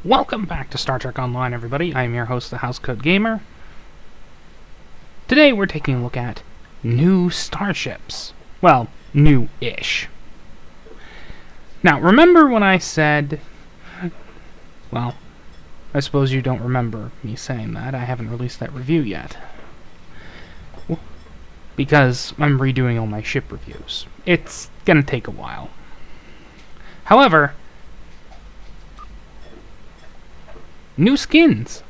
Welcome back to Star Trek Online, everybody. I am your host, the Housecoat Gamer. Today we're taking a look at new starships. Well, new-ish. Now, remember when I said... Well, I suppose you don't remember me saying that. I haven't released that review yet. Because I'm redoing all my ship reviews. It's gonna take a while. However... new skins.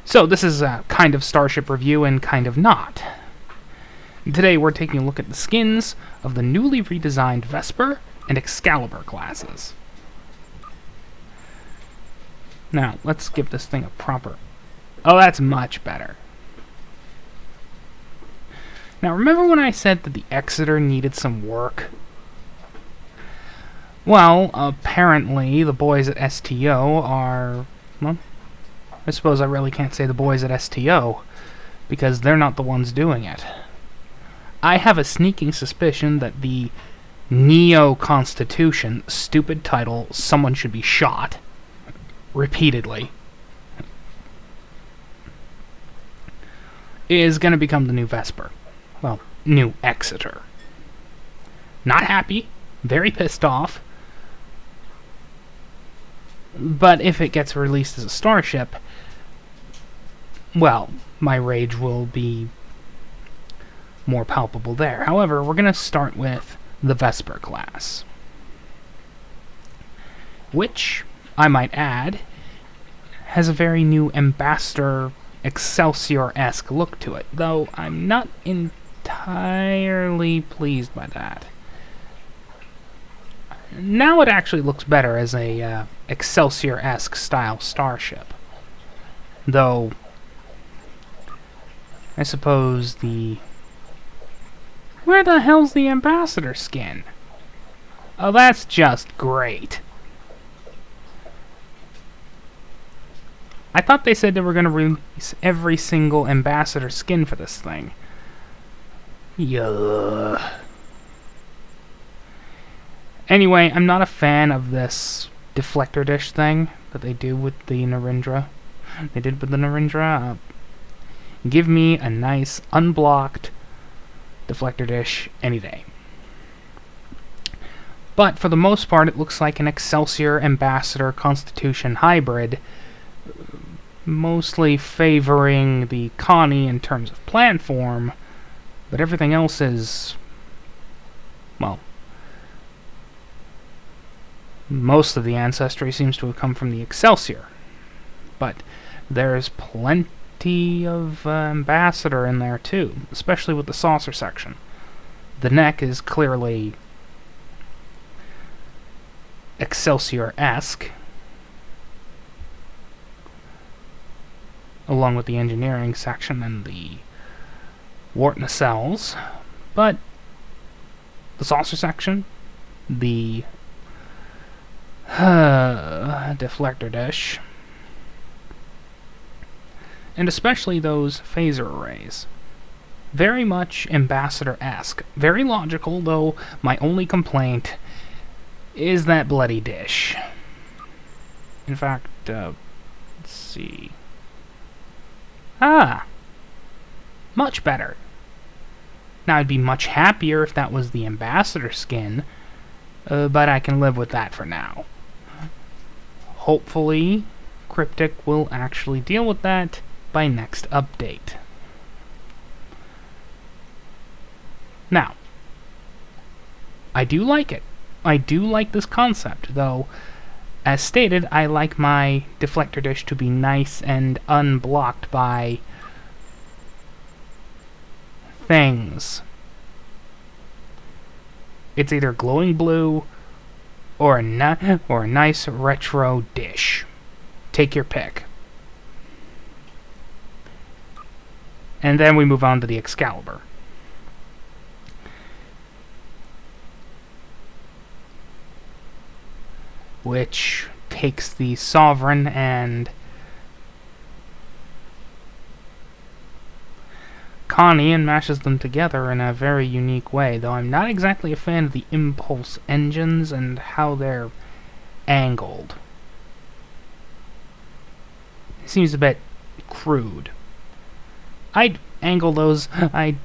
So this is a kind of starship review and kind of not. Today we're taking a look at the skins of the newly redesigned Vesper and Excalibur classes. Now, let's give this thing a proper... Oh, that's much better. Now, remember when I said that the Exeter needed some work? Well, apparently the boys at STO are... Well, I suppose I really can't say the boys at STO, because they're not the ones doing it. I have a sneaking suspicion that the Neo-Constitution, stupid title, someone should be shot, repeatedly, is going to become the new Vesper. Well, new Exeter. Not happy, very pissed off, but if it gets released as a starship, well, my rage will be more palpable there. However, we're going to start with the Vesper-Class, which, I might add, has a very new Ambassador Excelsior-esque look to it, though I'm not entirely pleased by that. Now it actually looks better as a Excelsior-esque style starship. Though, I suppose the... Where the hell's the Ambassador skin? Oh, that's just great. I thought they said they were going to release every single Ambassador skin for this thing. Yuh. Anyway, I'm not a fan of this deflector dish thing that they do with the Narendra. They did with the Narendra. Give me a nice, unblocked deflector dish any day. But for the most part, it looks like an Excelsior Ambassador Constitution hybrid, mostly favoring the Connie in terms of platform, but everything else is, well, most of the ancestry seems to have come from the Excelsior, but there's plenty of Ambassador in there too, especially with the saucer section. The neck is clearly Excelsior-esque, along with the engineering section and the wart nacelles, but the saucer section, the deflector dish, and especially those phaser arrays. Very much Ambassador-esque. Very logical, though my only complaint is that bloody dish. In fact, let's see. Much better. Now, I'd be much happier if that was the Ambassador skin, but I can live with that for now. Hopefully, Cryptic will actually deal with that by next update. Now, I do like it. I do like this concept, though, as stated, I like my deflector dish to be nice and unblocked by things. It's either glowing blue or a nice retro dish. Take your pick. And then we move on to the Excalibur, which takes the Sovereign and Connie and mashes them together in a very unique way, though I'm not exactly a fan of the impulse engines and how they're angled. seems a bit crude. I'd angle those, I'd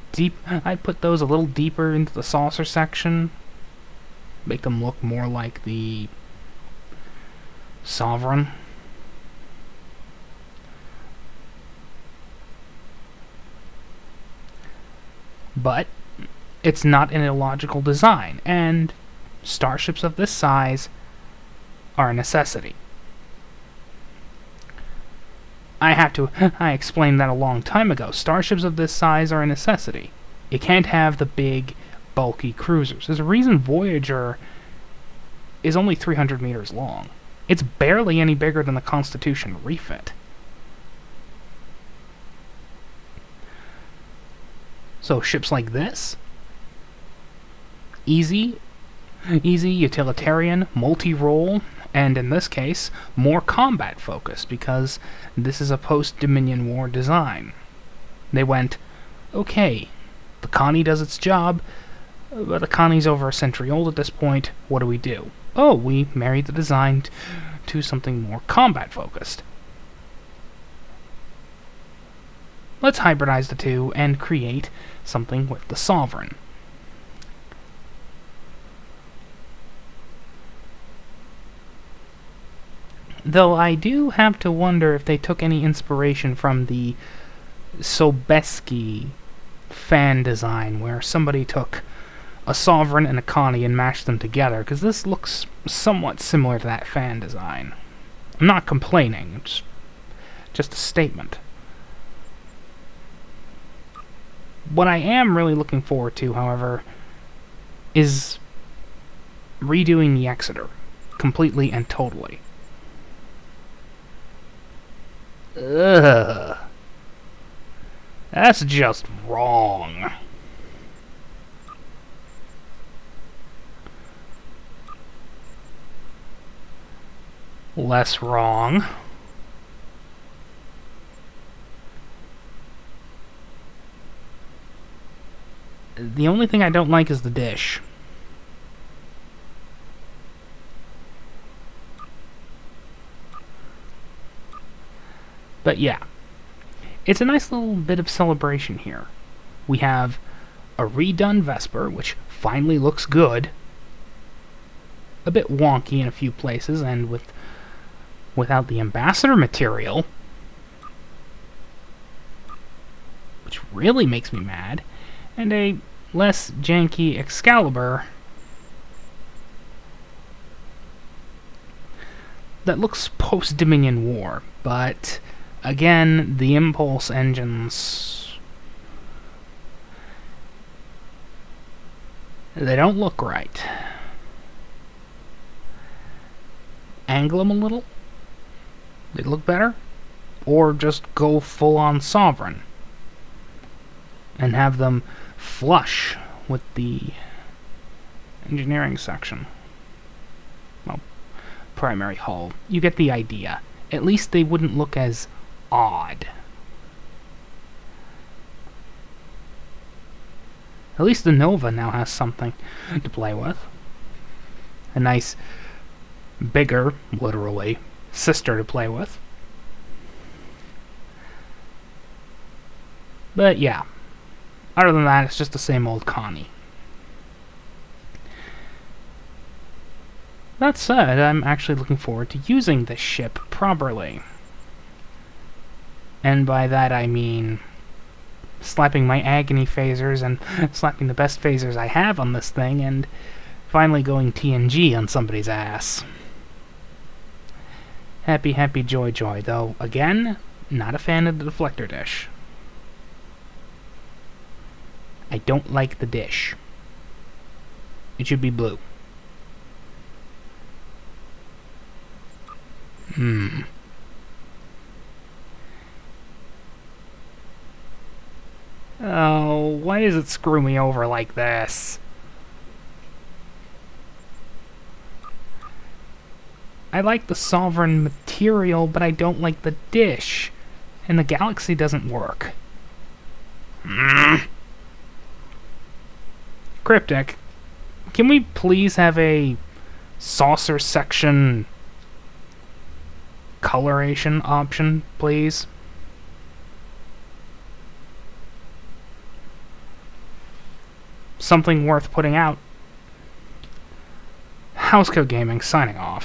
put those a little deeper into the saucer section, make them look more like the Sovereign. But it's not an illogical design, and starships of this size are a necessity. I explained that a long time ago. Starships of this size are a necessity. You can't have the big, bulky cruisers. There's a reason Voyager is only 300 meters long. It's barely any bigger than the Constitution refit. So ships like this, easy, utilitarian, multi-role, and in this case, more combat-focused, because this is a post-Dominion War design. They went, okay, the Connie does its job, but the Connie's over a century old at this point, what do we do? Oh, we married the design to something more combat-focused. Let's hybridize the two and create something with the Sovereign. Though I do have to wonder if they took any inspiration from the Sobeski fan design, where somebody took a Sovereign and a Connie and mashed them together, because this looks somewhat similar to that fan design. I'm not complaining, it's just a statement. What I am really looking forward to, however, is redoing the Exeter completely and totally. Ugh. That's just wrong. Less wrong. The only thing I don't like is the dish. But yeah, it's a nice little bit of celebration here. We have a redone Vesper, which finally looks good. A bit wonky in a few places, and without the ambassador material, which really makes me mad, and a less janky Excalibur that looks post-Dominion War, but again, the impulse engines, they don't look right. Angle them a little, they look better, or just go full-on Sovereign and have them flush with the engineering section. Well, primary hull. You get the idea. At least they wouldn't look as odd. At least the Nova now has something to play with. A nice, bigger, literally, sister to play with. But yeah, other than that, it's just the same old Connie. That said, I'm actually looking forward to using this ship properly. And by that I mean slapping my agony phasers and slapping the best phasers I have on this thing and finally going TNG on somebody's ass. Happy, happy, joy, joy. Though, again, not a fan of the deflector dish. I don't like the dish. It should be blue. Oh, why does it screw me over like this? I like the Sovereign material, but I don't like the dish. And the Galaxy doesn't work. Cryptic, can we please have a saucer section coloration option, please. Something worth putting out. Housecoat Gaming signing off.